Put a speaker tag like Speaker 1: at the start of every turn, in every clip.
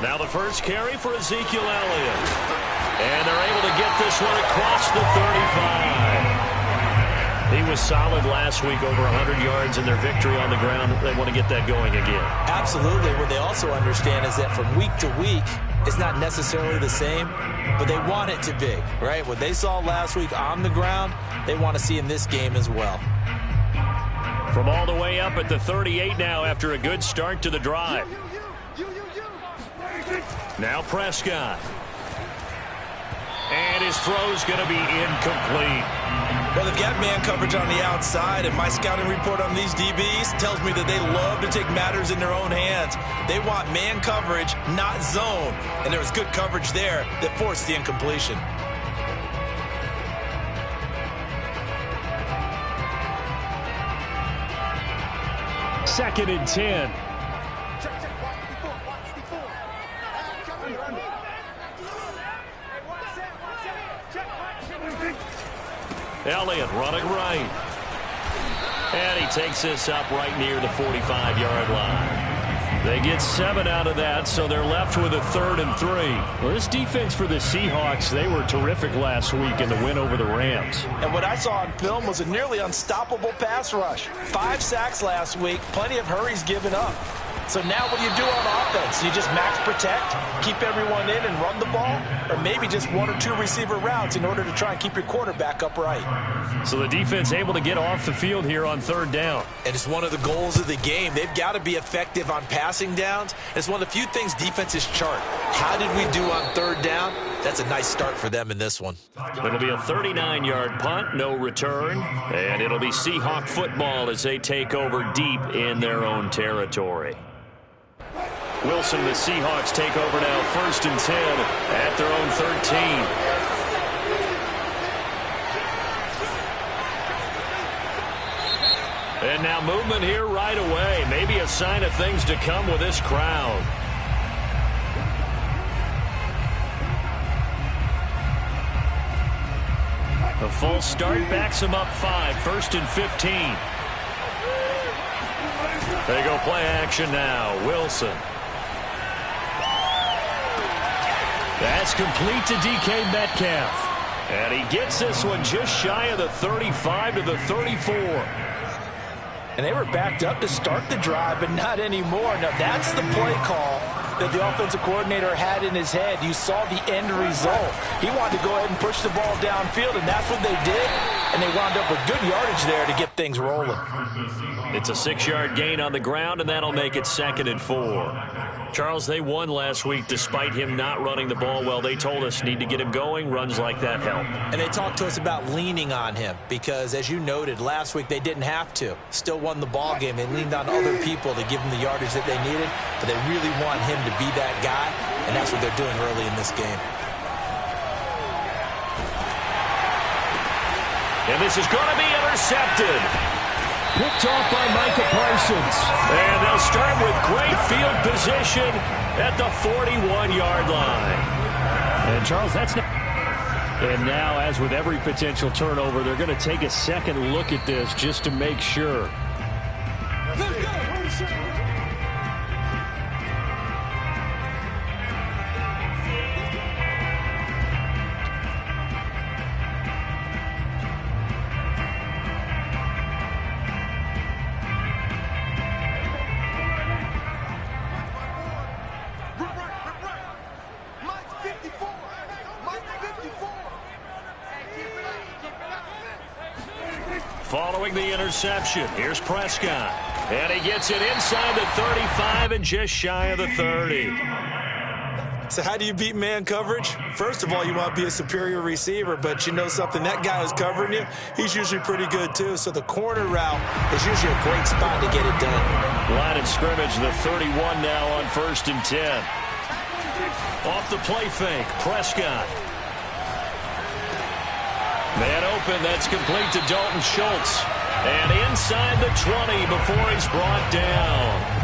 Speaker 1: Now the first carry for Ezekiel Elliott. And they're able to get this one across the 35. He was solid last week, over 100 yards in their victory on the ground. They want to get that going again.
Speaker 2: Absolutely. What they also understand is that from week to week, it's not necessarily the same, but they want it to be, right? What they saw last week on the ground, they want to see in this game as well.
Speaker 1: From all the way up at the 38 now after a good start to the drive. Now Prescott. And his throw's going to be incomplete.
Speaker 2: Well, they've got man coverage on the outside, and my scouting report on these DBs tells me that they love to take matters in their own hands. They want man coverage, not zone. And there was good coverage there that forced the incompletion.
Speaker 1: Second and 10. Elliott running right. And he takes this up right near the 45-yard line. They get 7 out of that, so they're left with a 3rd and 3. Well, this defense for the Seahawks, they were terrific last week in the win over the Rams.
Speaker 2: And what I saw on film was a nearly unstoppable pass rush. 5 sacks last week, plenty of hurries given up. So now what do you do on offense? You just max protect, keep everyone in and run the ball, or maybe just 1 or 2 receiver routes in order to try and keep your quarterback upright.
Speaker 1: So the defense able to get off the field here on 3rd down.
Speaker 2: And it's one of the goals of the game. They've got to be effective on passing downs. It's one of the few things defenses chart. How did we do on 3rd down? That's a nice start for them in this one.
Speaker 1: It'll be a 39-yard punt, no return. And it'll be Seahawk football as they take over deep in their own territory. Wilson, the Seahawks take over now, 1st and 10 at their own 13. And now movement here right away. Maybe a sign of things to come with this crowd. A full start backs him up 5, 1st and 15. They go play action now. Wilson. That's complete to DK Metcalf. And he gets this one just shy of the 35 to the 34.
Speaker 2: And they were backed up to start the drive, but not anymore. Now, that's the play call that the offensive coordinator had in his head. You saw the end result. He wanted to go ahead and push the ball downfield, and that's what they did. And they wound up with good yardage there to get things rolling.
Speaker 1: It's a 6-yard gain on the ground, and that'll make it 2nd and 4. Charles, they won last week despite him not running the ball well. They told us need to get him going. Runs like that help.
Speaker 2: And they talked to us about leaning on him because, as you noted, last week they didn't have to. Still won the ball game. They leaned on other people to give them the yardage that they needed, but they really want him to be that guy, and that's what they're doing early in this game.
Speaker 1: And this is going to be intercepted. Picked off by Micah Parsons. And they'll start with great field position at the 41-yard line. And, Charles, that's not... And now, as with every potential turnover, they're going to take a second look at this just to make sure. Following the interception, here's Prescott. And he gets it inside the 35 and just shy of the 30.
Speaker 2: So how do you beat man coverage? First of all, you want to be a superior receiver, but you know something, that guy who's covering you, he's usually pretty good too. So the corner route is usually a great spot to get it done.
Speaker 1: Line of scrimmage, the 31 now on 1st and 10. Off the play fake, Prescott. Man open, that's complete to Dalton Schultz. And inside the 20 before he's brought down.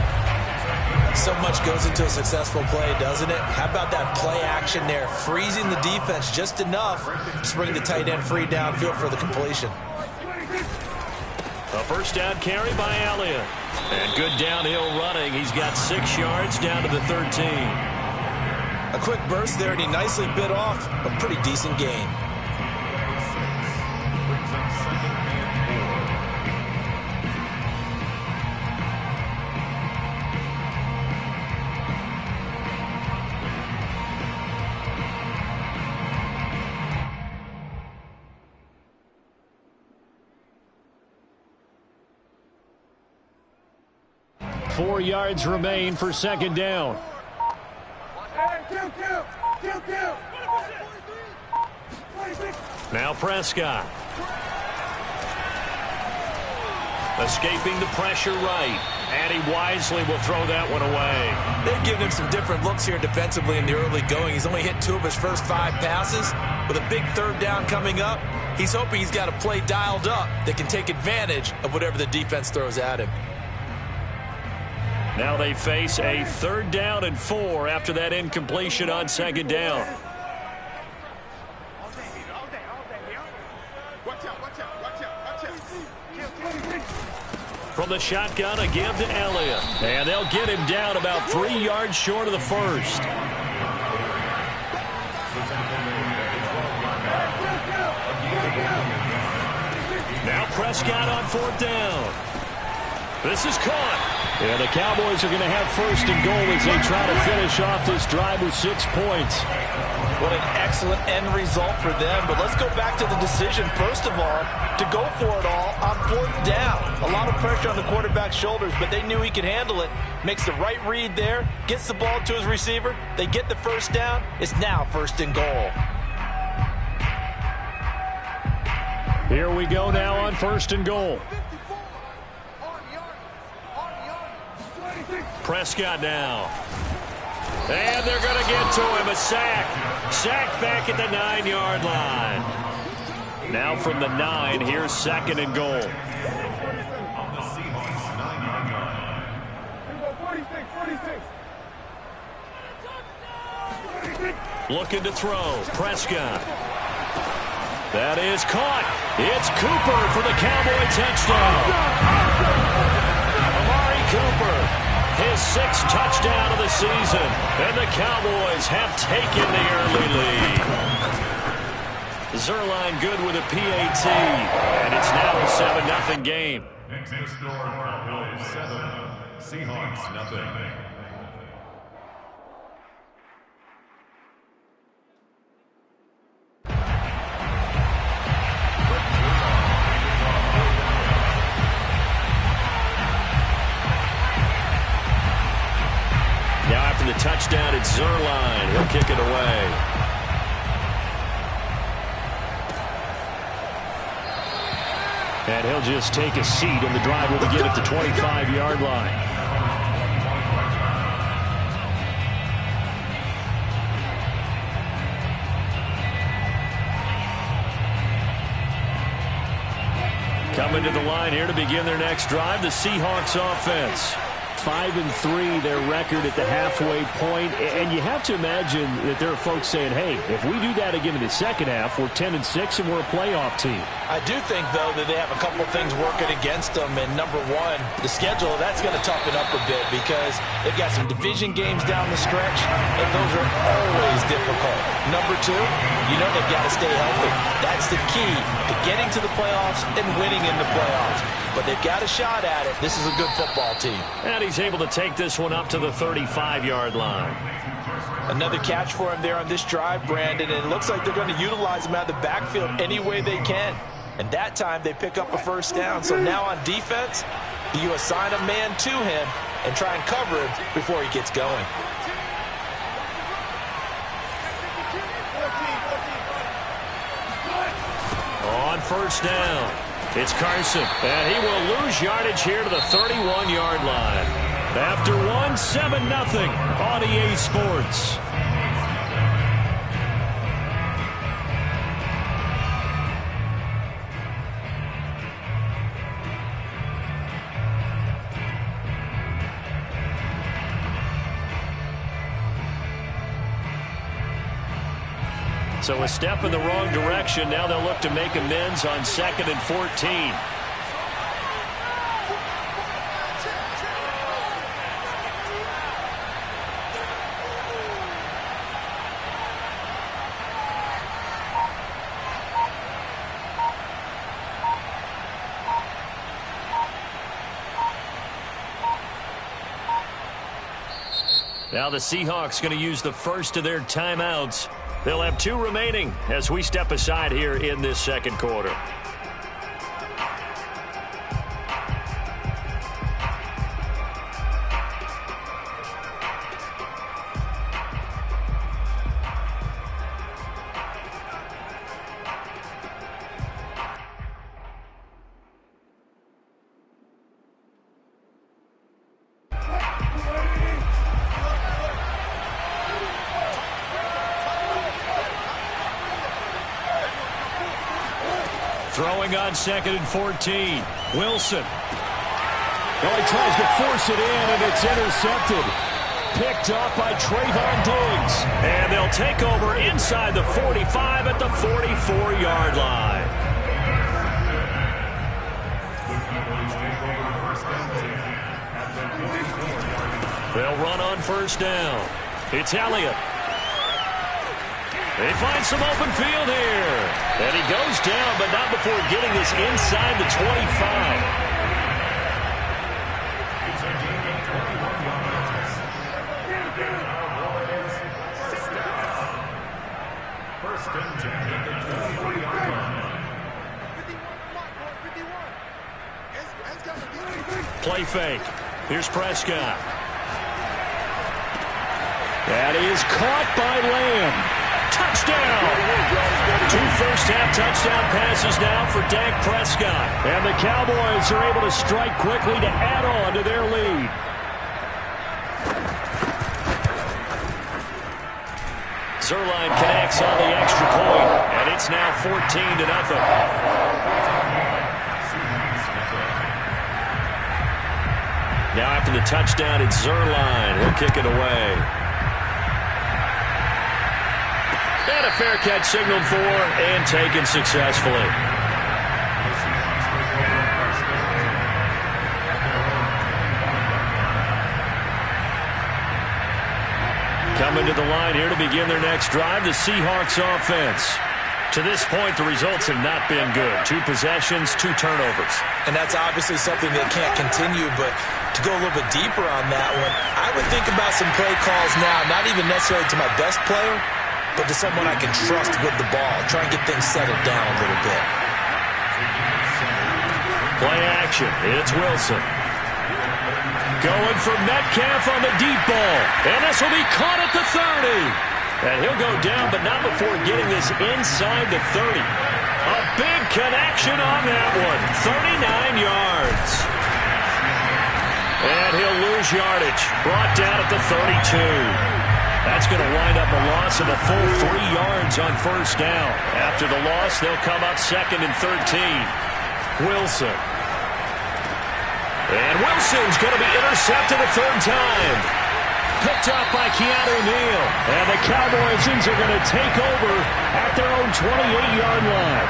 Speaker 2: So much goes into a successful play, doesn't it? How about that play action there? Freezing the defense just enough to bring the tight end free downfield for the completion.
Speaker 1: A first down carry by Elliott. And good downhill running. He's got 6 yards down to the 13.
Speaker 2: A quick burst there, and he nicely bit off a pretty decent gain.
Speaker 1: Four yards remain for second down. Now Prescott. Escaping the pressure right. And he wisely will throw that one away.
Speaker 2: They've given him some different looks here defensively in the early going. He's only hit 2 of his first 5 passes. With a big third down coming up, he's hoping he's got a play dialed up that can take advantage of whatever the defense throws at him.
Speaker 1: Now they face a 3rd down and 4 after that incompletion on second down. From the shotgun, a give to Elliott. And they'll get him down about 3 yards short of the first. Now Prescott on 4th down. This is caught. And the Cowboys are going to have 1st and goal as they try to finish off this drive with 6 points.
Speaker 2: What an excellent end result for them. But let's go back to the decision, first of all, to go for it all on 4th down. A lot of pressure on the quarterback's shoulders, but they knew he could handle it. Makes the right read there, gets the ball to his receiver. They get the 1st down. It's now 1st and goal.
Speaker 1: Here we go now on 1st and goal. Prescott now. And they're going to get to him. A sack. Sack back at the 9-yard line. Now from the 9, here's 2nd and goal. Looking to throw. Prescott. That is caught. It's Cooper for the Cowboy touchdown. Amari Cooper. His 6th touchdown of the season. And the Cowboys have taken the early lead. Zerline good with a PAT. And it's now a 7-0 game.
Speaker 3: Next score, Cowboys 7, Seahawks nothing.
Speaker 1: The touchdown at Zerline. He'll kick it away. And he'll just take a seat, and the drive will begin at the 25-yard line. Coming to the line here to begin their next drive, the Seahawks offense. 5-3 their record at the halfway point, and you have to imagine that there are folks saying, hey, if we do that again in the second half, we're 10-6 and we're a playoff team.
Speaker 2: I do think, though, that they have a couple of things working against them, and number one, the schedule, that's going to toughen up a bit because they've got some division games down the stretch, and those are always difficult. Number two, you know they've got to stay healthy. That's the key to getting to the playoffs and winning in the playoffs. But they've got a shot at it. This is a good football team.
Speaker 1: And he's able to take this one up to the 35-yard line.
Speaker 2: Another catch for him there on this drive, Brandon, and it looks like they're going to utilize him out of the backfield any way they can. And that time they pick up a 1st down. So now on defense, you assign a man to him and try and cover him before he gets going.
Speaker 1: On 1st down, it's Carson, and he will lose yardage here to the 31-yard line. After 7-0 on EA Sports. So a step in the wrong direction. Now they'll look to make amends on 2nd and 14. Now the Seahawks going to use the first of their timeouts. They'll have 2 remaining as we step aside here in this second quarter. Throwing on 2nd and 14. Wilson.
Speaker 4: Well, he tries to force it in, and it's intercepted. Picked up by Trayvon Diggs.
Speaker 1: And they'll take over inside the 45 at the 44-yard line. They'll run on first down. It's Elliott. They find some open field here. And he goes down, but not before getting this inside the 25. Play fake. Here's Prescott.
Speaker 4: That is caught by Lamb.
Speaker 1: Touchdown! 2 first-half touchdown passes now for Dak Prescott.
Speaker 4: And the Cowboys are able to strike quickly to add on to their lead.
Speaker 1: Zerline connects on the extra point, and it's now 14-0. Now after the touchdown, it's Zerline. He'll kick it away. And a fair catch signaled for and taken successfully. Coming to the line here to begin their next drive, the Seahawks offense. To this point, the results have not been good. 2 possessions, 2 turnovers.
Speaker 2: And that's obviously something that can't continue, but to go a little bit deeper on that one, I would think about some play calls now, not even necessarily to my best player, but to someone I can trust with the ball. Try and get things settled down a little bit.
Speaker 1: Play action. It's Wilson. Going for Metcalf on the deep ball. And this will be caught at the 30. And he'll go down, but not before getting this inside the 30. A big connection on that one. 39 yards. And he'll lose yardage. Brought down at the 32. That's going to wind up a loss of a full 3 yards on first down. After the loss, they'll come up 2nd and 13. Wilson. And Wilson's going to be intercepted a 3rd time. Picked up by Keanu Neal.
Speaker 4: And the Cowboys are going to take over at their own 28-yard line.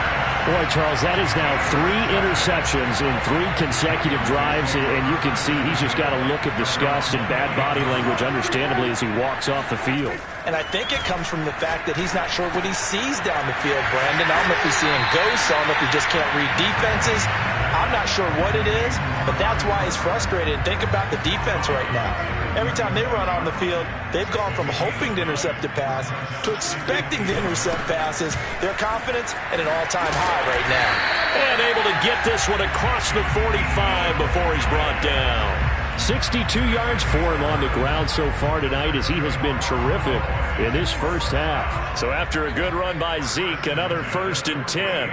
Speaker 4: Boy, Charles, that is now 3 interceptions in 3 consecutive drives, and you can see he's just got a look of disgust and bad body language, understandably, as he walks off the field.
Speaker 2: And I think it comes from the fact that he's not sure what he sees down the field, Brandon. I don't know if he's seeing ghosts. I don't know if he just can't read defenses. I'm not sure what it is, but that's why he's frustrated. And think about the defense right now. Every time they run on the field, they've gone from hoping to intercept a pass to expecting to intercept passes. Their confidence at an all-time high right now.
Speaker 1: And able to get this one across the 45 before he's brought down.
Speaker 4: 62 yards for him on the ground so far tonight, as he has been terrific in this first half.
Speaker 1: So after a good run by Zeke, another 1st and 10.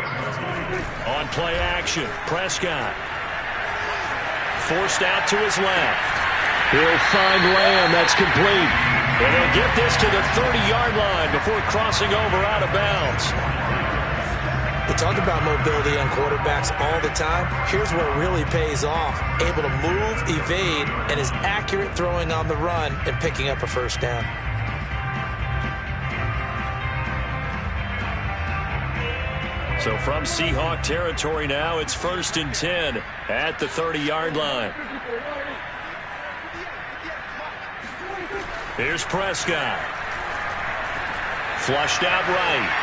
Speaker 1: On play action, Prescott. Forced out to his left.
Speaker 4: He'll find Lamb. That's complete.
Speaker 1: And he'll get this to the 30-yard line before crossing over out of bounds.
Speaker 2: We talk about mobility on quarterbacks all the time. Here's where it really pays off. Able to move, evade, and is accurate throwing on the run and picking up a first down.
Speaker 1: So from Seahawk territory now, it's 1st and 10 at the 30-yard line. Here's Prescott. Flushed out right.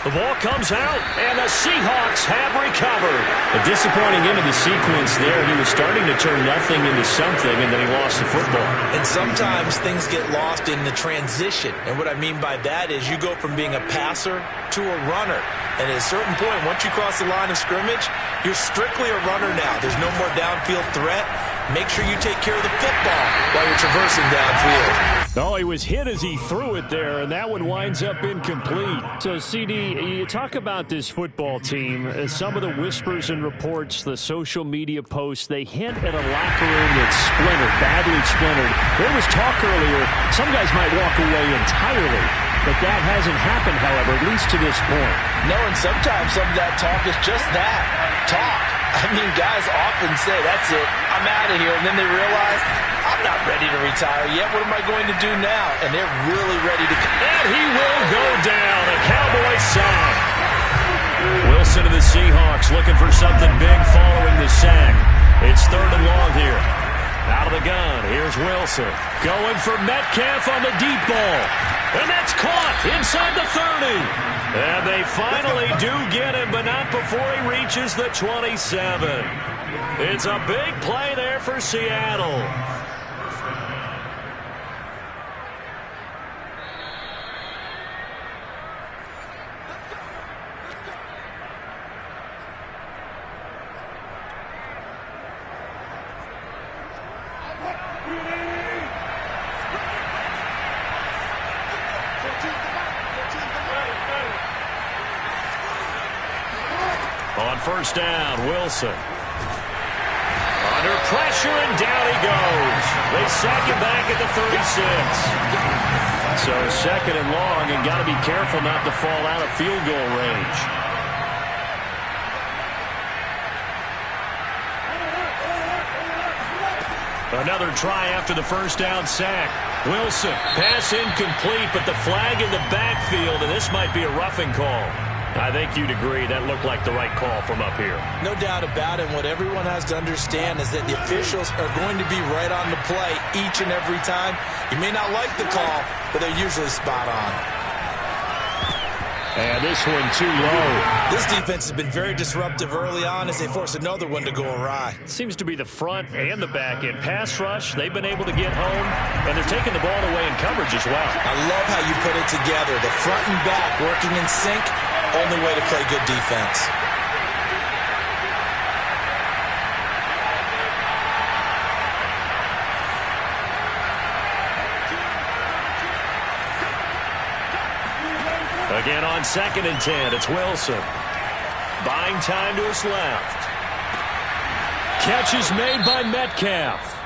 Speaker 1: The ball comes out, and the Seahawks have recovered.
Speaker 4: A disappointing end of the sequence there. He was starting to turn nothing into something, and then he lost the football.
Speaker 2: And sometimes things get lost in the transition. And what I mean by that is you go from being a passer to a runner. And at a certain point, once you cross the line of scrimmage, you're strictly a runner now. There's no more downfield threat. Make sure you take care of the football while you're traversing downfield.
Speaker 4: Oh, he was hit as he threw it there, and that one winds up incomplete. So, CD, you talk about this football team. Some of the whispers and reports, the social media posts, they hint at a locker room that's splintered, badly splintered. There was talk earlier, some guys might walk away entirely. But that hasn't happened, however, at least to this point.
Speaker 2: No, and sometimes some of that talk is just that, talk. I mean, guys often say, that's it, I'm out of here. And then they realize, I'm not ready to retire yet. What am I going to do now? And they're really ready to...
Speaker 1: And he will go down. A Cowboys sack. Wilson to the Seahawks looking for something big following the sack. It's 3rd and long here. Out of the gun. Here's Wilson. Going for Metcalf on the deep ball. And that's caught inside the 30. And they finally do get him, but not before he reaches the 27. It's a big play there for Seattle. On 1st down, Wilson. Under pressure, and down he goes. They sack him back at the 36. So 2nd and long, and got to be careful not to fall out of field goal range. Another try after the 1st down sack. Wilson, pass incomplete, but the flag in the backfield, and this might be a roughing call. I think you'd agree that looked like the right call from up here.
Speaker 2: No doubt about it. What everyone has to understand is that the officials are going to be right on the play each and every time. You may not like the call, but they're usually spot on.
Speaker 4: And this one too low.
Speaker 2: This defense has been very disruptive early on as they force another one to go awry.
Speaker 4: Seems to be the front and the back end. Pass rush, they've been able to get home, and they're taking the ball away in coverage as well.
Speaker 2: I love how you put it together. The front and back working in sync. Only way to play good defense.
Speaker 1: Again on 2nd and 10, it's Wilson. Buying time to his left. Catch is made by Metcalf.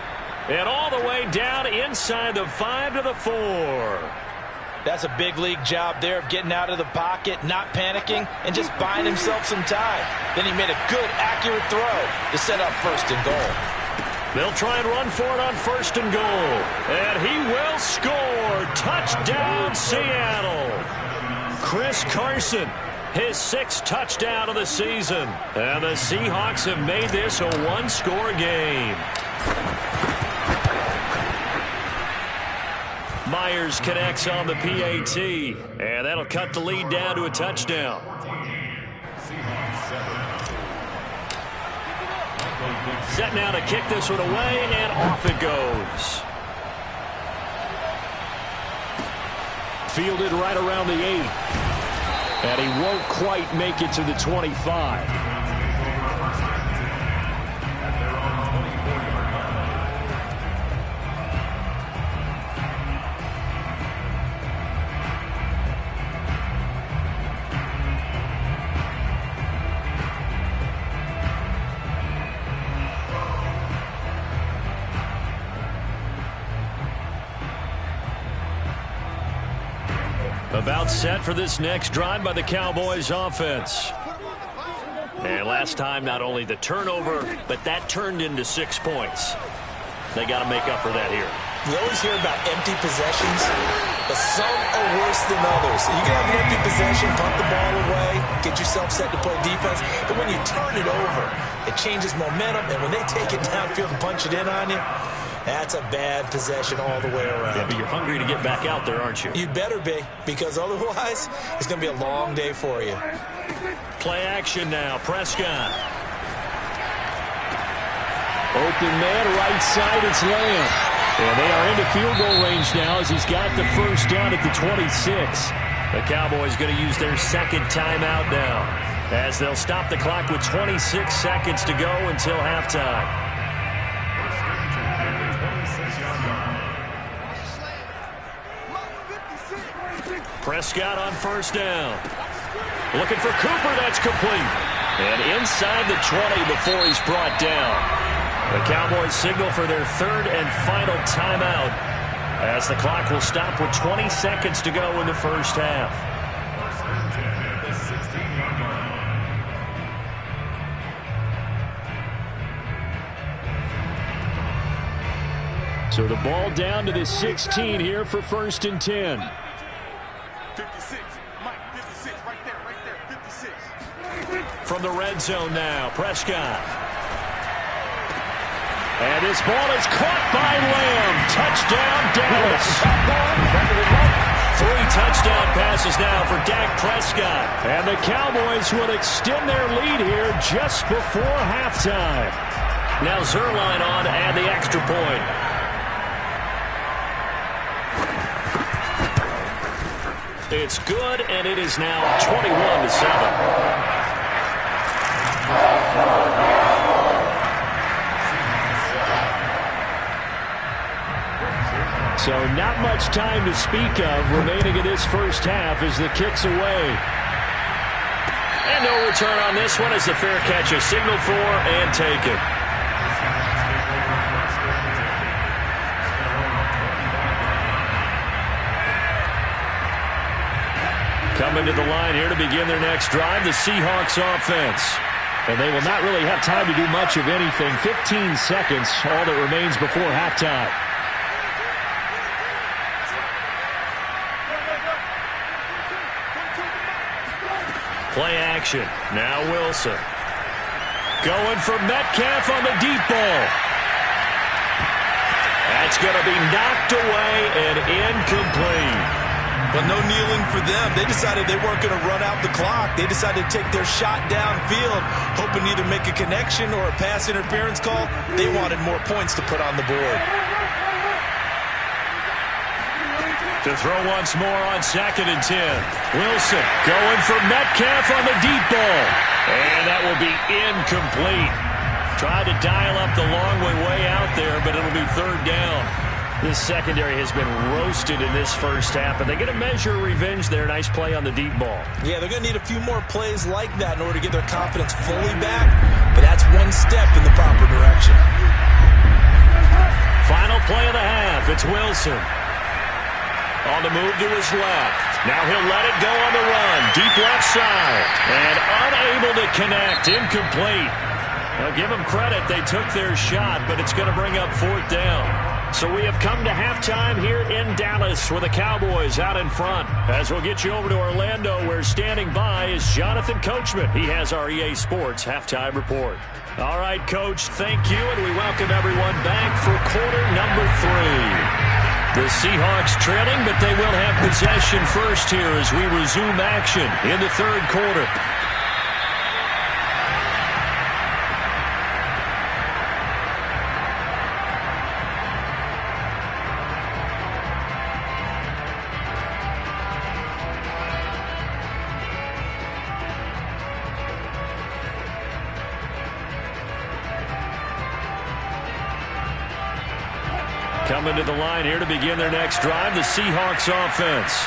Speaker 1: And all the way down inside the 5 to the 4.
Speaker 2: That's a big league job there of getting out of the pocket, not panicking, and just buying himself some time. Then he made a good, accurate throw to set up 1st and goal.
Speaker 1: They'll try and run for it on 1st and goal. And he will score. Touchdown, Seattle. Chris Carson, his 6th touchdown of the season. And the Seahawks have made this a one-score game. Myers connects on the PAT, and that'll cut the lead down to a touchdown. Set now to kick this one away, and off it goes. Fielded right around the 8. And he won't quite make it to the 25. About set for this next drive by the Cowboys offense. And last time, not only the turnover, but that turned into 6 points. They got to make up for that here.
Speaker 2: We always hear about empty possessions, but some are worse than others. You can have an empty possession, punt the ball away, get yourself set to play defense, but when you turn it over, it changes momentum, and when they take it downfield and punch it in on you, That's a bad possession all the way around.
Speaker 1: Yeah, but you're hungry to get back out there, aren't you?
Speaker 2: You better be, because otherwise it's going to be a long day for you.
Speaker 1: Play action now. Prescott.
Speaker 4: Open man, right side, it's Lamb. And they are into field goal range now as he's got the first down at the 26.
Speaker 1: The Cowboys going to use their second timeout now, as they'll stop the clock with 26 seconds to go until halftime. Prescott on first down. Looking for Cooper. That's complete. And inside the 20 before he's brought down. The Cowboys signal for their third and final timeout, as the clock will stop with 20 seconds to go in the first half.
Speaker 4: So the ball down to the 16 here for first and 10.
Speaker 3: 56. Mike, 56. Right there. 56.
Speaker 1: From the red zone now, Prescott.
Speaker 4: And this ball is caught by Lamb. Touchdown, Dallas.
Speaker 1: 3 touchdown passes now for Dak Prescott.
Speaker 4: And the Cowboys will extend their lead here just before halftime.
Speaker 1: Now Zerline on to add the extra point. It's good, and it is now 21-7.
Speaker 4: So not much time to speak of remaining in this first half as the kick's away.
Speaker 1: And no return on this one as the fair catch is signaled for and taken. Coming to the line here to begin their next drive, the Seahawks offense.
Speaker 4: And they will not really have time to do much of anything. 15 seconds, all that remains before halftime.
Speaker 1: Play action. Now Wilson. Going for Metcalf on the deep ball. That's going to be knocked away and incomplete.
Speaker 2: But no kneeling for them. They decided they weren't going to run out the clock. They decided to take their shot downfield, hoping either make a connection or a pass interference call. They wanted more points to put on the board.
Speaker 1: To throw once more on 2nd and 10. Wilson going for Metcalf on the deep ball. And that will be incomplete. Tried to dial up the long way out there, but it'll be 3rd down. This secondary has been roasted in this first half, but they get a measure of revenge there. Nice play on the deep ball.
Speaker 2: Yeah, they're going to need a few more plays like that in order to get their confidence fully back, but that's one step in the proper direction.
Speaker 1: Final play of the half. It's Wilson. On the move to his left. Now he'll let it go on the run. Deep left side. And unable to connect. Incomplete. Now give them credit. They took their shot, but it's going to bring up 4th down. So we have come to halftime here in Dallas with the Cowboys out in front. As we'll get you over to Orlando, where standing by is Jonathan Coachman. He has our EA Sports halftime report. All right, Coach, thank you, and we welcome everyone back for quarter number 3. The Seahawks trailing, but they will have possession first here as we resume action in the 3rd quarter. Coming to the line here to begin their next drive, the Seahawks offense.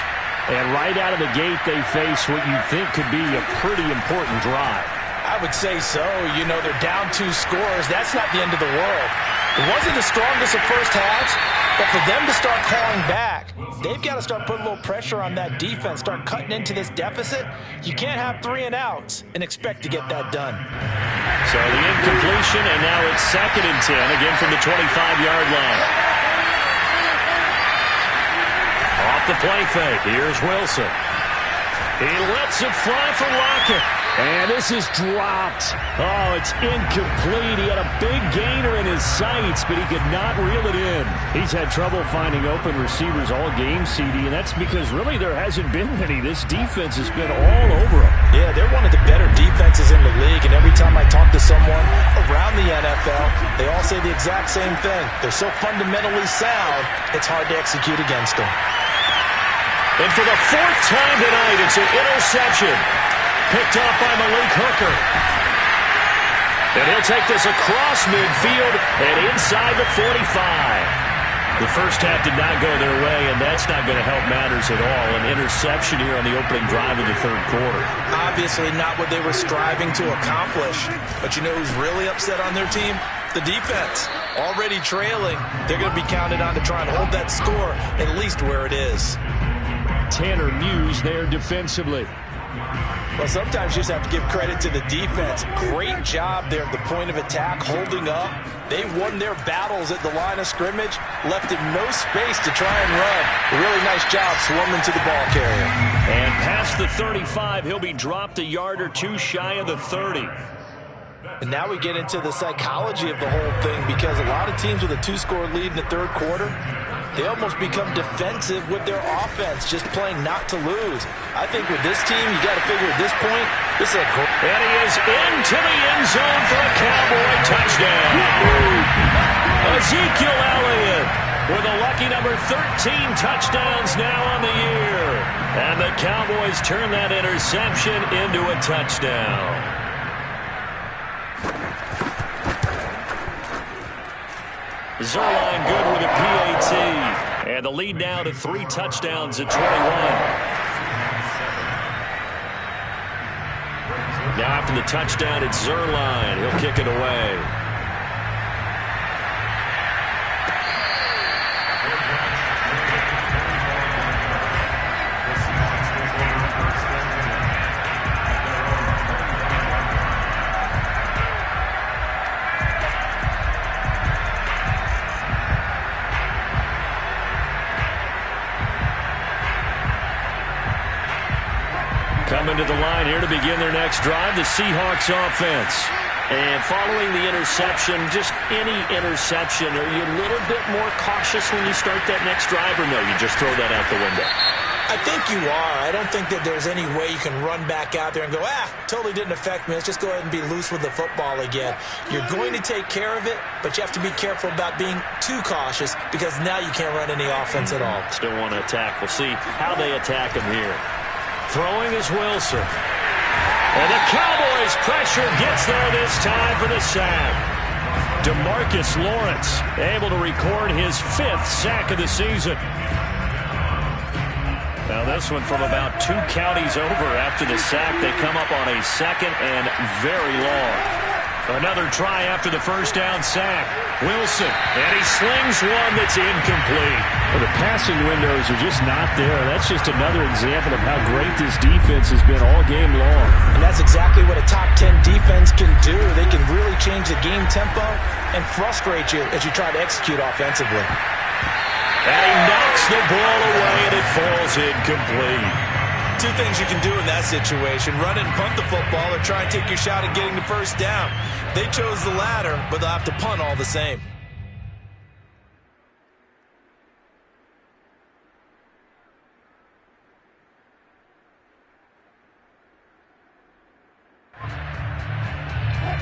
Speaker 4: And right out of the gate, they face what you think could be a pretty important drive.
Speaker 2: I would say so. You know, they're down 2 scores. That's not the end of the world. It wasn't the strongest of first halves, but for them to start calling back, they've got to start putting a little pressure on that defense, start cutting into this deficit. You can't have 3 and outs and expect to get that done.
Speaker 1: So the incompletion, and now it's 2nd and 10, again from the 25-yard line. Off the play fake, here's Wilson.
Speaker 4: He lets it fly for Lockett. And this is dropped. Oh, it's incomplete. He had a big gainer in his sights, but he could not reel it in. He's had trouble finding open receivers all game, CD, and that's because really there hasn't been many. This defense has been all over him.
Speaker 2: Yeah, they're one of the better defenses in the league, and every time I talk to someone around the NFL, they all say the exact same thing. They're so fundamentally sound, it's hard to execute against them.
Speaker 1: And for the fourth time tonight, it's an interception. Picked off by Malik Hooker. And he'll take this across midfield and inside the 45. The first half did not go their way, and that's not going to help matters at all. An interception here on the opening drive of the third quarter.
Speaker 2: Obviously not what they were striving to accomplish. But you know who's really upset on their team? The defense. Already trailing. They're going to be counted on to try and hold that score at least where it is.
Speaker 4: Tanner Muse there defensively.
Speaker 2: Well, sometimes you just have to give credit to the defense. Great job there at the point of attack, holding up. They won their battles at the line of scrimmage, left him no space to try and run. A really nice job swarming to the ball carrier.
Speaker 1: And past the 35, he'll be dropped a yard or two shy of the 30.
Speaker 2: And now we get into the psychology of the whole thing, because a lot of teams with a two-score lead in the third quarter, they almost become defensive with their offense, just playing not to lose. I think with this team, you got to figure at this point, this is a great...
Speaker 1: And he is into the end zone for a Cowboy touchdown. Ezekiel Elliott with a lucky number 13 touchdowns now on the year. And the Cowboys turn that interception into a touchdown. Zerline good with a PAT. And the lead now to 3 touchdowns at 21. Now after the touchdown, it's Zerline. He'll kick it away. Coming to the line here to begin their next drive, the Seahawks offense. And following the interception, just any interception, are you a little bit more cautious when you start that next drive, or no, you just throw that out the window?
Speaker 2: I think you are. I don't think that there's any way you can run back out there and go, totally didn't affect me. Let's just go ahead and be loose with the football again. You're going to take care of it, but you have to be careful about being too cautious, because now you can't run any offense at all.
Speaker 1: Still want to attack. We'll see how they attack him here. Throwing is Wilson. And the Cowboys' pressure gets there this time for the sack. DeMarcus Lawrence able to record his 5th sack of the season. Now this one from about 2 counties over after the sack. They come up on a second and very long. Another try after the first down sack. Wilson, and he slings one that's incomplete.
Speaker 4: Well, the passing windows are just not there. That's just another example of how great this defense has been all game long.
Speaker 2: And that's exactly what a top 10 defense can do. They can really change the game tempo and frustrate you as you try to execute offensively.
Speaker 1: And he knocks the ball away, and it falls incomplete.
Speaker 2: 2 things you can do in that situation: run and punt the football, or try and take your shot at getting the first down. They chose the latter, but they'll have to punt all the same.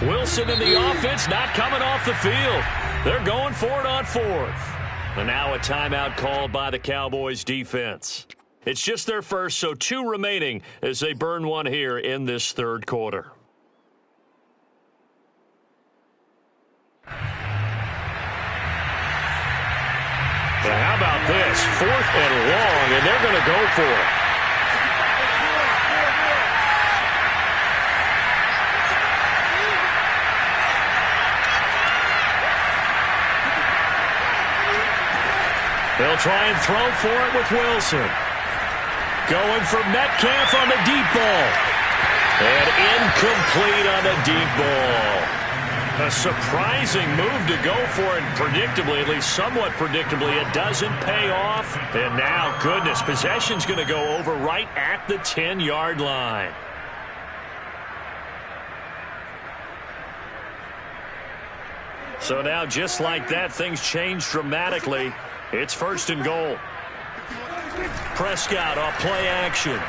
Speaker 1: Wilson and the offense not coming off the field. They're going for it on 4th. And now a timeout called by the Cowboys defense. It's just their first, so 2 remaining as they burn one here in this third quarter. Now how about this? 4th and long, and they're going to go for it. They'll try and throw for it with Wilson. Going for Metcalf on the deep ball. And incomplete on the deep ball. A surprising move to go for it, predictably, at least somewhat predictably. It doesn't pay off. And now, goodness, possession's going to go over right at the 10-yard line. So now, just like that, things change dramatically. It's 1st and goal. Prescott off play action.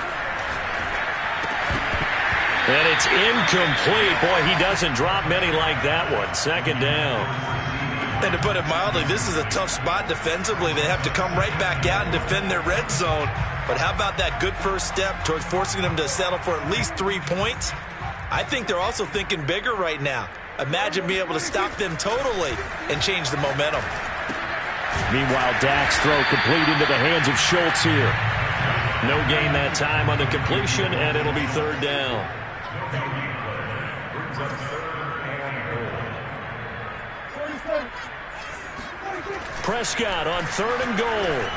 Speaker 1: And it's incomplete. Boy, he doesn't drop many like that one. 2nd down.
Speaker 2: And to put it mildly, this is a tough spot defensively. They have to come right back out and defend their red zone. But how about that good first step towards forcing them to settle for at least 3 points? I think they're also thinking bigger right now. Imagine being able to stop them totally and change the momentum.
Speaker 1: Meanwhile, Dak's throw complete into the hands of Schultz here. No gain that time on the completion, and it'll be 3rd down. Prescott on 3rd and goal.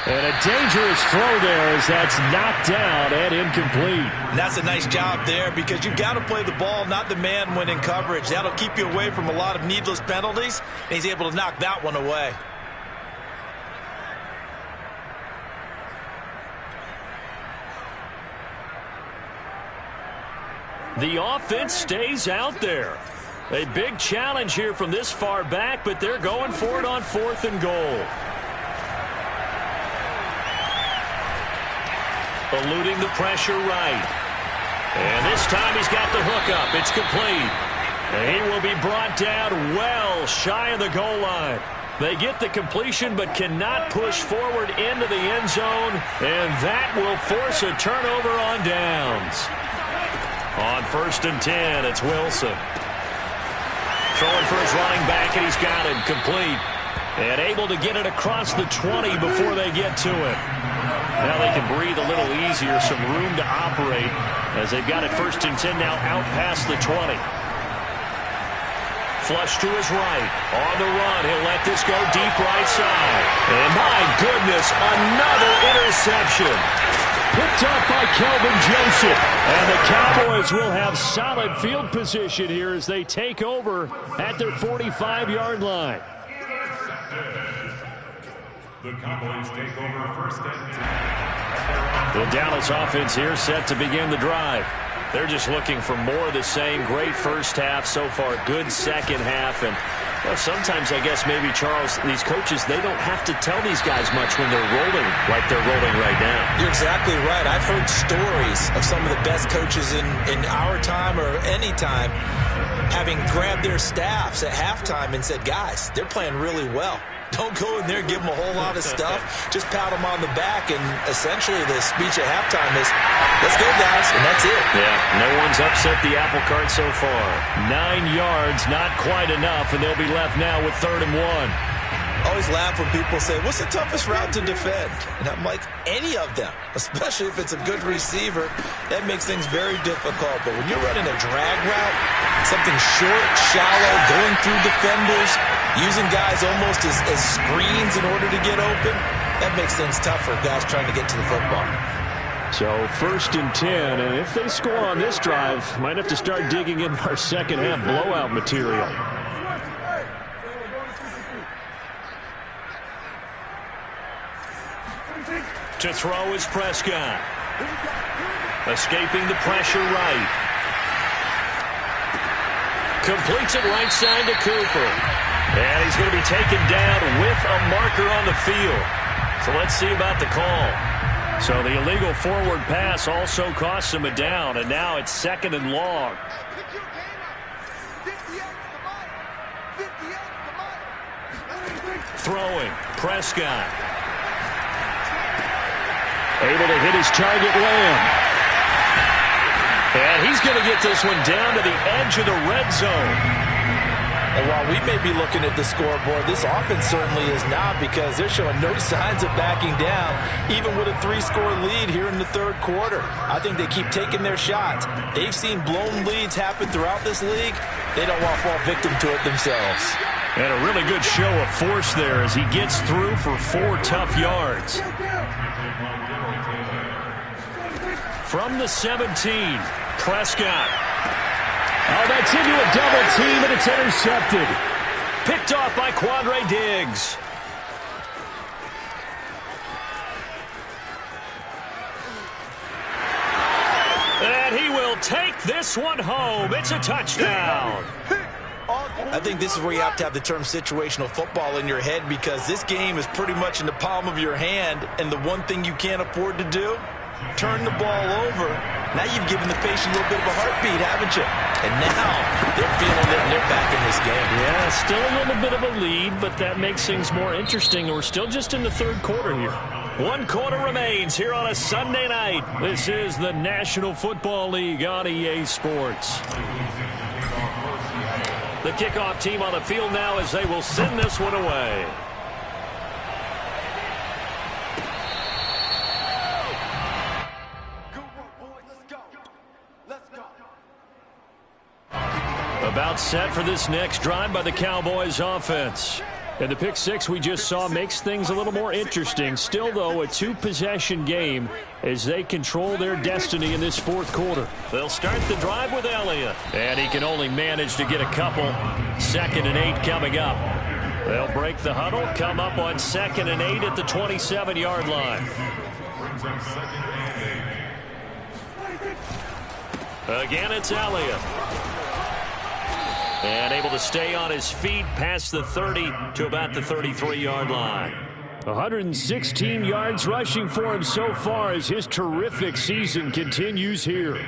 Speaker 4: And a dangerous throw there as that's knocked down and incomplete.
Speaker 2: And that's a nice job there because you've got to play the ball, not the man when in coverage. That'll keep you away from a lot of needless penalties, and he's able to knock that one away.
Speaker 1: The offense stays out there. A big challenge here from this far back, but they're going for it on 4th and goal. Eluding the pressure right. And this time he's got the hook up. It's complete. And he will be brought down well shy of the goal line. They get the completion but cannot push forward into the end zone. And that will force a turnover on downs. On 1st and 10, it's Wilson. Throwing for his running back, and he's got it complete. And able to get it across the 20 before they get to it. Now they can breathe a little easier, some room to operate as they've got it 1st and 10 now out past the 20. Flush to his right. On the run, he'll let this go deep right side. And my goodness, another interception. Picked up by Kelvin Joseph. And the Cowboys will have solid field position here as they take over at their 45-yard line.
Speaker 3: The Cowboys take over 1st and 10.
Speaker 1: The Dallas offense here set to begin the drive. They're just looking for more of the same. Great first half so far. Good second half. And well, sometimes I guess maybe, Charles, these coaches, they don't have to tell these guys much when they're rolling like they're rolling right now.
Speaker 2: You're exactly right. I've heard stories of some of the best coaches in our time or any time having grabbed their staffs at halftime and said, guys, they're playing really well. Don't go in there and give them a whole lot of stuff. Just pat them on the back, and essentially the speech at halftime is, let's go, guys, and that's it.
Speaker 1: Yeah, no one's upset the apple cart so far. 9 yards, not quite enough, and they'll be left now with 3rd and 1.
Speaker 2: Always laugh when people say, what's the toughest route to defend? And I'm like, any of them, especially if it's a good receiver. That makes things very difficult. But when you're running a drag route, something short, shallow, going through defenders, using guys almost as screens in order to get open, that makes things tough for guys trying to get to the football.
Speaker 4: So 1st and 10, and if they score on this drive, might have to start digging in our second half blowout material.
Speaker 1: To throw is Prescott. Escaping the pressure right. Completes it right side to Cooper. And he's going to be taken down with a marker on the field. So let's see about the call. So the illegal forward pass also costs him a down, and now it's 2nd and long. Throwing, Prescott.
Speaker 4: Able to hit his target, Lamb.
Speaker 1: And he's going to get this one down to the edge of the red zone.
Speaker 2: And while we may be looking at the scoreboard, this offense certainly is not, because they're showing no signs of backing down, even with a 3-score lead here in the 3rd quarter. I think they keep taking their shots. They've seen blown leads happen throughout this league. They don't want to fall victim to it themselves.
Speaker 1: And a really good show of force there as he gets through for 4 tough yards. From the 17, Prescott.
Speaker 4: Oh, that's into a double team, and it's intercepted.
Speaker 1: Picked off by Quandre Diggs. And he will take this one home. It's a touchdown.
Speaker 2: I think this is where you have to have the term situational football in your head, because this game is pretty much in the palm of your hand, and the one thing you can't afford to do, turn the ball over. Now you've given the patient a little bit of a heartbeat, haven't you? And now they're feeling it, and they're back in this game.
Speaker 4: Yeah, still a little bit of a lead, but that makes things more interesting. We're still just in the third quarter here.
Speaker 1: 1 quarter remains here on a Sunday night.
Speaker 4: This is the National Football League on EA Sports.
Speaker 1: The kickoff team on the field now as they will send this one away.
Speaker 4: About set for this next drive by the Cowboys offense. And the pick six we just saw makes things a little more interesting. Still, though, a two-possession game as they control their destiny in this fourth quarter.
Speaker 1: They'll start the drive with Elliott.
Speaker 4: And he can only manage to get a couple. 2nd and 8 coming up. They'll break the huddle, come up on 2nd and 8 at the 27-yard line.
Speaker 1: Again, it's Elliott. And able to stay on his feet past the 30 to about the 33-yard line.
Speaker 4: 116 yards rushing for him so far as his terrific season continues here.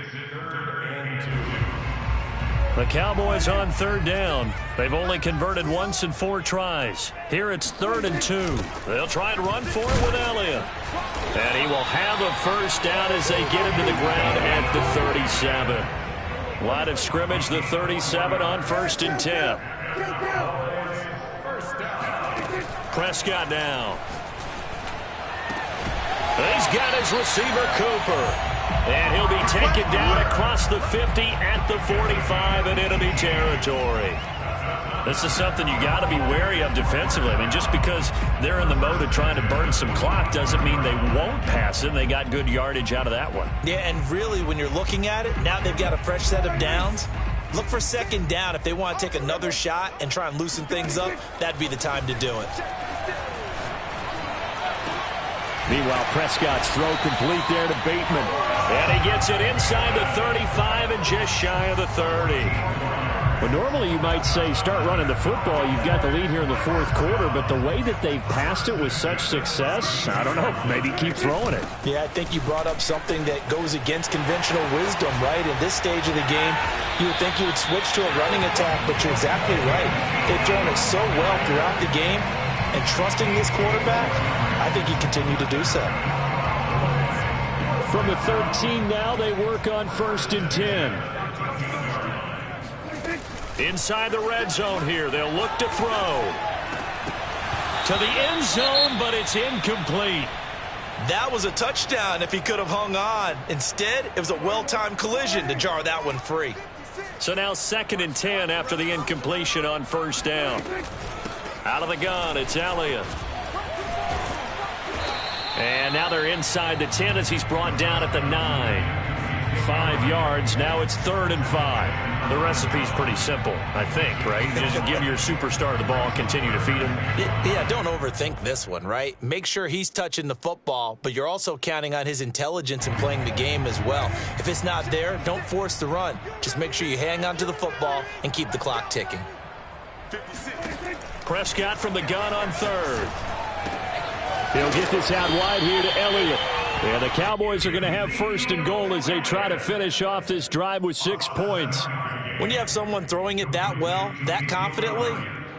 Speaker 4: The Cowboys on 3rd down. They've only converted once in 4 tries. Here it's 3rd and 2.
Speaker 1: They'll try and run for it with Elliott.
Speaker 4: And he will have a first down as they get him to the ground at the 37. Line of scrimmage, the 37 on 1st and 10.
Speaker 1: Prescott now. He's got his receiver, Cooper. And he'll be taken down across the 50 at the 45 in enemy territory. This is something you got to be wary of defensively. I mean, just because they're in the mode of trying to burn some clock doesn't mean they won't pass it. They got good yardage out of that one.
Speaker 2: Yeah, and really, when you're looking at it, now they've got a fresh set of downs. Look for 2nd down. If they want to take another shot and try and loosen things up, that'd be the time to do it.
Speaker 4: Meanwhile, Prescott's throw complete there to Bateman.
Speaker 1: And he gets it inside the 35 and just shy of the 30.
Speaker 4: Well, normally you might say start running the football. You've got the lead here in the fourth quarter, but the way that they've passed it with such success, I don't know, maybe keep throwing it.
Speaker 2: Yeah, I think you brought up something that goes against conventional wisdom, right? In this stage of the game, you would think you would switch to a running attack, but you're exactly right. They've thrown it so well throughout the game, and trusting this quarterback, I think he continued to do so.
Speaker 4: From the 13 now, they work on 1st and 10.
Speaker 1: Inside the red zone here, they'll look to throw. To the end zone, but it's incomplete.
Speaker 2: That was a touchdown if he could have hung on. Instead, it was a well-timed collision to jar that one free.
Speaker 1: So now 2nd and 10 after the incompletion on 1st down. Out of the gun, it's Elliott. And now they're inside the 10 as he's brought down at the 9. 5 yards. Now it's 3rd and 5.
Speaker 4: The recipe's pretty simple, I think, right? Just give your superstar the ball, continue to feed him.
Speaker 2: Yeah, don't overthink this one, right? Make sure he's touching the football, but you're also counting on his intelligence in playing the game as well. If it's not there, don't force the run. Just make sure you hang on to the football and keep the clock ticking.
Speaker 1: Prescott from the gun on 3rd.
Speaker 4: He'll get this out wide here to Elliott. And the Cowboys are going to have 1st and goal as they try to finish off this drive with 6 points.
Speaker 2: When you have someone throwing it that well, that confidently,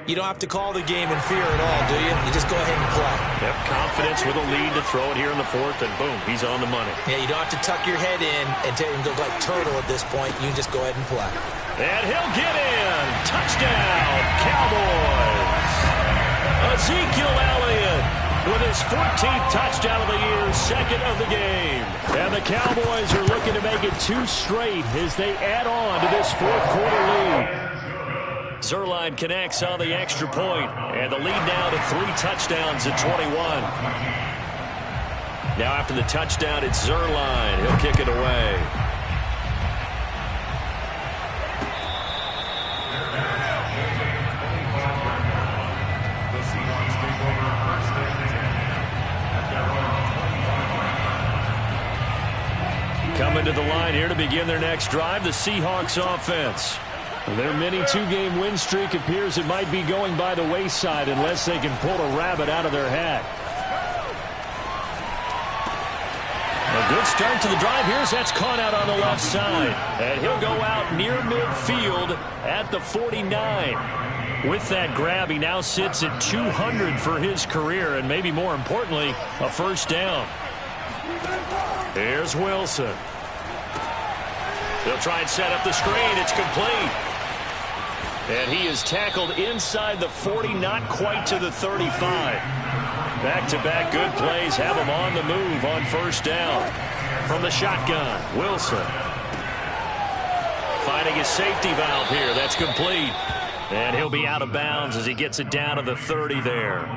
Speaker 2: you don't have to call the game in fear at all, do you? You just go ahead and play.
Speaker 1: Yep, confidence with a lead to throw it here in the 4th, and boom, he's on the money.
Speaker 2: Yeah, you don't have to tuck your head in and go like turtle at this point. You can just go ahead and play.
Speaker 1: And he'll get in. Touchdown, Cowboys. Ezekiel Elliott with his 14th touchdown of the year, 2nd of the game.
Speaker 4: And the Cowboys are looking to make it 2 straight as they add on to this fourth quarter lead.
Speaker 1: Zuerlein connects on the extra point, and the lead now to 3 touchdowns at 21. Now after the touchdown, it's Zuerlein. He'll kick it away. coming to the line here to begin their next drive, the Seahawks offense.
Speaker 4: Their mini two-game win streak appears it might be going by the wayside unless they can pull a rabbit out of their hat.
Speaker 1: A good start to the drive. That's caught out on the left side. And he'll go out near midfield at the 49. With that grab, he now sits at 200 for his career, and maybe more importantly, a first down. Here's Wilson. They'll try and set up the screen. It's complete. And he is tackled inside the 40, not quite to the 35. Back-to-back good plays have him on the move on first down. From the shotgun, Wilson. Finding his safety valve here. That's complete. And he'll be out of bounds as he gets it down to the 30 there.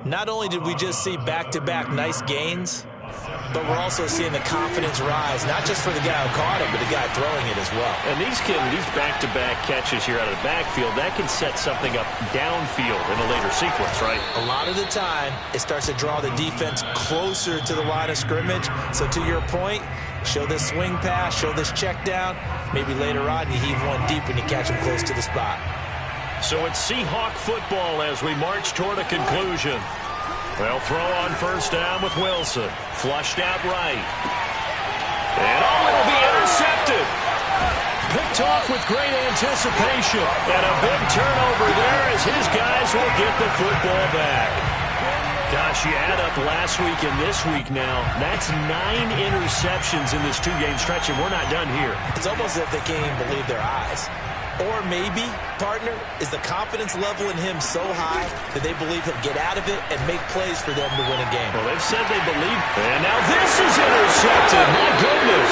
Speaker 2: Not only did we just see back-to-back nice gains, but we're also seeing the confidence rise, not just for the guy who caught it, but the guy throwing it as well.
Speaker 1: And these back-to-back catches here out of the backfield, that can set something up downfield in a later sequence, right?
Speaker 2: A lot of the time, it starts to draw the defense closer to the line of scrimmage. So to your point, show this swing pass, show this check down. Maybe later on you heave one deep and you catch him close to the spot.
Speaker 1: So it's Seahawk football as we march toward a conclusion. They'll throw on first down with Wilson. Flushed out right. And it'll be intercepted. Picked off with great anticipation. And a big turnover there as his guys will get the football back. Gosh, you add up last week and this week now. That's 9 interceptions in this two-game stretch, and we're not done here.
Speaker 2: It's almost as if they can't even believe their eyes. Or maybe, partner, is the confidence level in him so high that they believe he'll get out of it and make plays for them to win a game.
Speaker 1: Well, they've said they believe. And now this is intercepted. My goodness.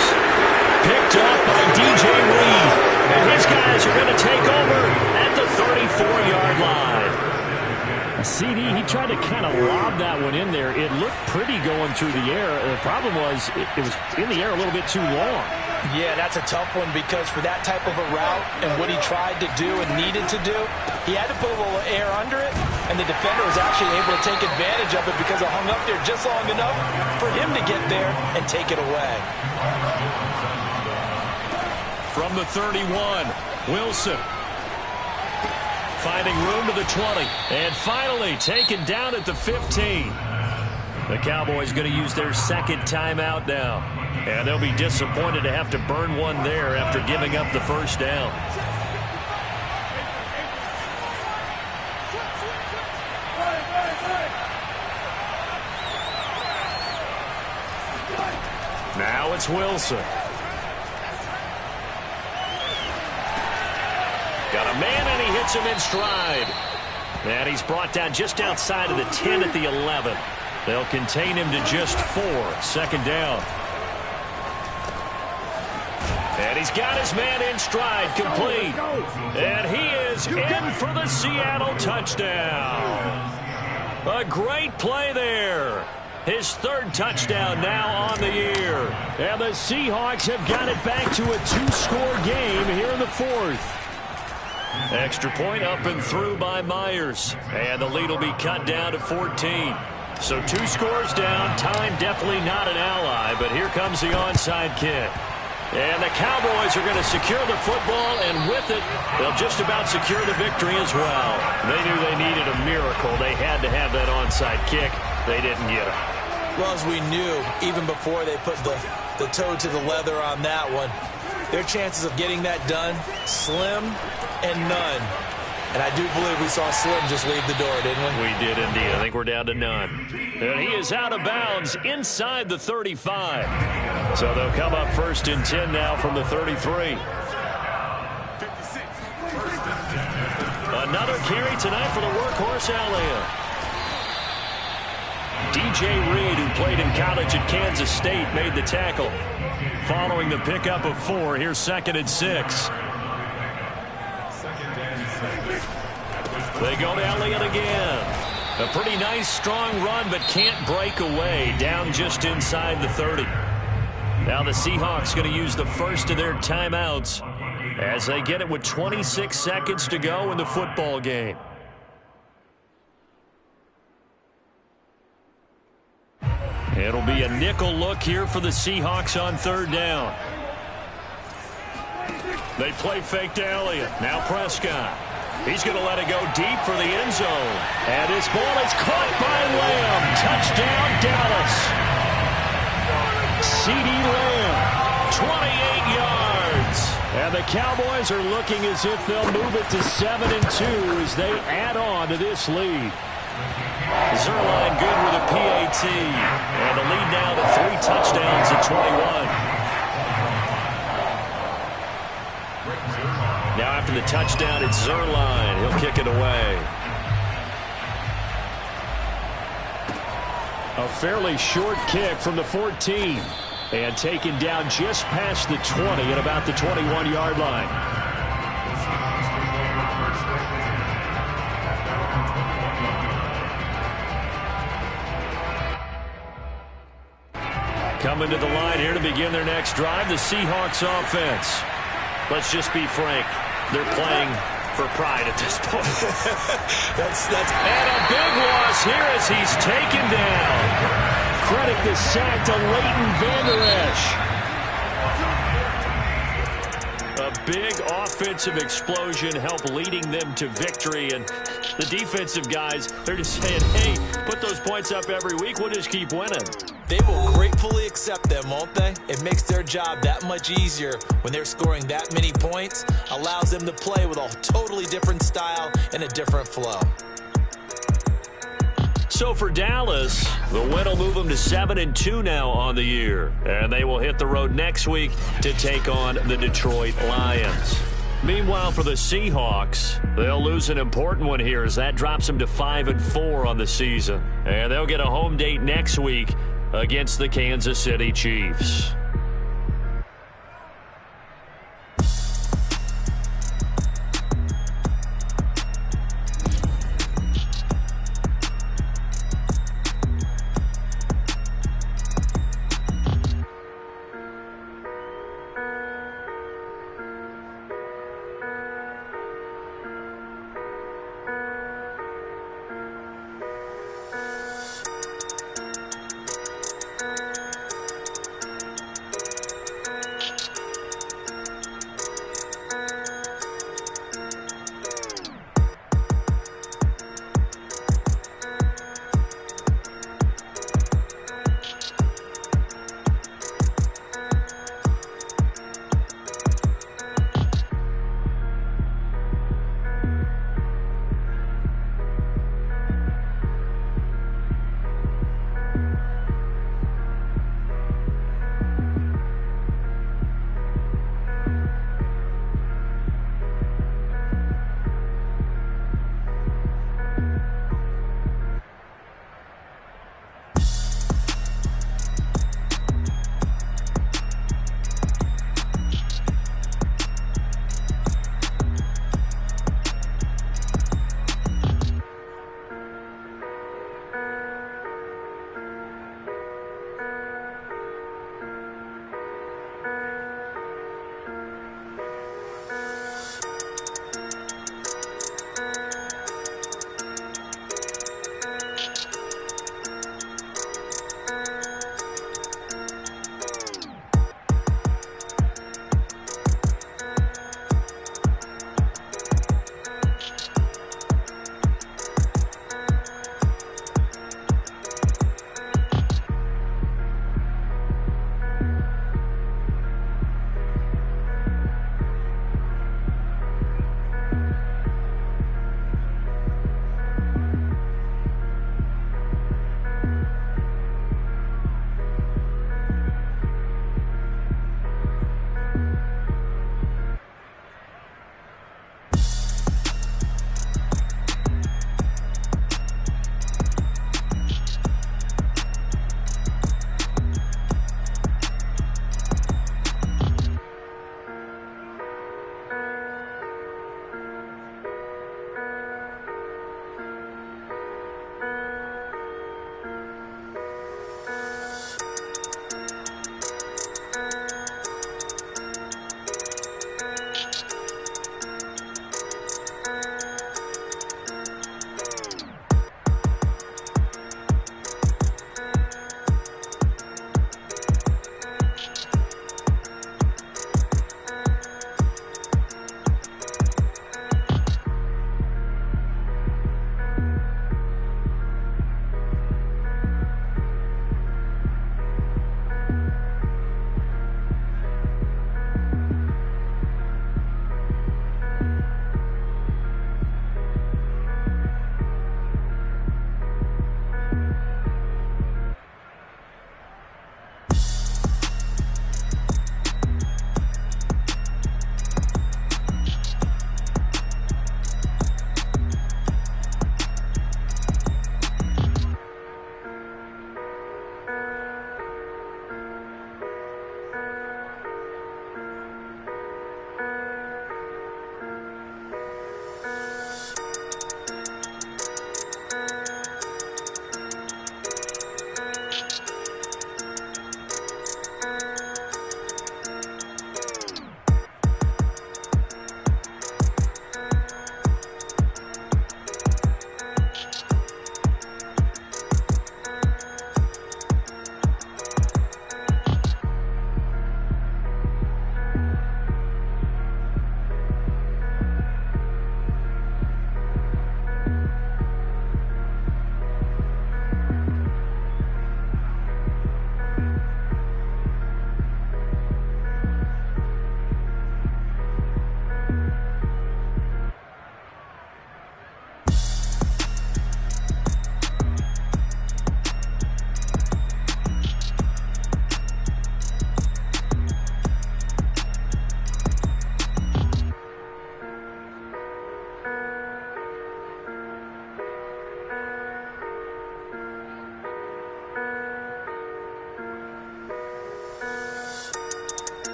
Speaker 1: Picked off by DJ Reed. And his guys are going to take over at the 34-yard line.
Speaker 4: CD, he tried to kind of lob that one in there. It looked pretty going through the air. The problem was it was in the air a little bit too long.
Speaker 2: Yeah, that's a tough one because for that type of a route and what he tried to do and needed to do, he had to put a little air under it, and the defender was actually able to take advantage of it because it hung up there just long enough for him to get there and take it away.
Speaker 1: From the 31, Wilson. Finding room to the 20. And finally taken down at the 15. The Cowboys going to use their second timeout now. And they'll be disappointed to have to burn one there after giving up the first down. Now it's Wilson. Got a man, and he hits him in stride. And he's brought down just outside of the 10 at the 11. They'll contain him to just 4. Second down. And he's got his man in stride, complete. And he is in for the Seattle touchdown. A great play there. His third touchdown now on the year.
Speaker 4: And the Seahawks have got it back to a 2-score game here in the fourth.
Speaker 1: Extra point up and through by Myers. And the lead will be cut down to 14. So 2 scores down. Time definitely not an ally, but here comes the onside kick. And the Cowboys are going to secure the football, and with it, they'll just about secure the victory as well. They knew they needed a miracle. They had to have that onside kick. They didn't get it.
Speaker 2: Well, as we knew, even before they put the toe to the leather on that one, their chances of getting that done, slim and none. And I do believe we saw Slim just leave the door, didn't we?
Speaker 1: We did indeed. I think we're down to none. And he is out of bounds inside the 35. So they'll come up first and 10 now from the 33. Another carry tonight for the workhorse Elliott. DJ Reed, who played in college at Kansas State, made the tackle. Following the pickup of 4, here's 2nd and 6. They go to Elliott again. A pretty nice, strong run, but can't break away. Down just inside the 30. Now the Seahawks going to use the first of their timeouts as they get it with 26 seconds to go in the football game.
Speaker 4: It'll be a nickel look here for the Seahawks on third down. They play fake to Elliott. Now Prescott. He's going to let it go deep for the end zone. And his ball is caught by Lamb. Touchdown, Dallas. CeeDee Lamb, 28 yards. And the Cowboys are looking as if they'll move it to 7-2 as they add on to this lead. Zerline good with a PAT. And the lead now to 3 touchdowns at 21. Now after the touchdown, it's Zerline. He'll kick it away. A fairly short kick from the 14. And taken down just past the 20 at about the 21-yard line. Coming to the line here to begin their next drive, the Seahawks offense. Let's just be frank. They're playing for pride at this point. And a big loss here as he's taken down. Credit the sack to Leighton Vander Esch. A big offensive explosion helped leading them to victory. And the defensive guys, they're just saying, hey, put those points up every week. We'll just keep winning.
Speaker 2: They will gratefully accept them, won't they? It makes their job that much easier when they're scoring that many points. Allows them to play with a totally different style and a different flow.
Speaker 1: So for Dallas, the win will move them to 7-2 now on the year. And they will hit the road next week to take on the Detroit Lions. Meanwhile, for the Seahawks, they'll lose an important one here as that drops them to 5-4 on the season. And they'll get a home date next week against the Kansas City Chiefs.